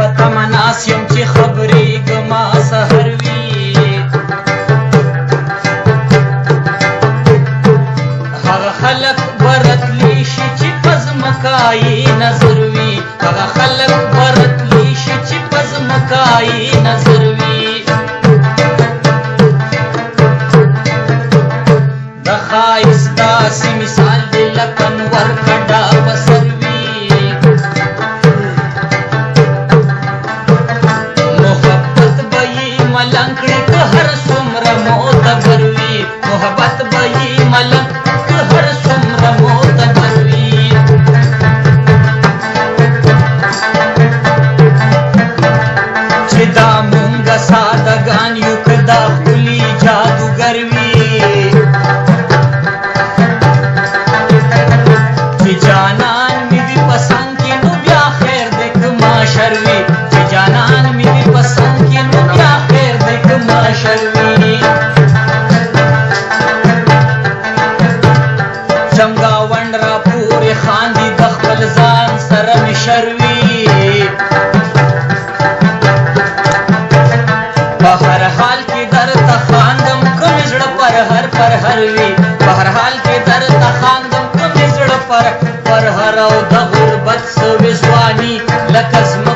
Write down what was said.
پتمناس یم چې خبرېږم ما سحر وي هغه خلک به راتلی شي چې په ځمکه یې نظر وي هغه خلک به راتلی شي چې په ځمکه یې نظر وي د ښایست داسې مثال دی لکه انور کډه په سر وي محبت به یې ملنګ کړي که هر څومره معتبر وي محبت به یې ملنګ که هر څومره معتبر وي چې دا مونږه سادهګان یو که دا ښکلي جادوګر وي چې جانان مې وي په څنګ کې نو بیا خیر دی که معاشر وي چې جانان مې وي په څنګ کې نو بیا خیر دی که معاشر وي چمګاونډ را پورې خاندي د خپل ځان سره مې شر وي په هر حال کې درته خاندم که مې زړه پر هر وي په هر حال کې درته خاندم که مې زړه پر هر او د غربت سوې ځواني لکه زما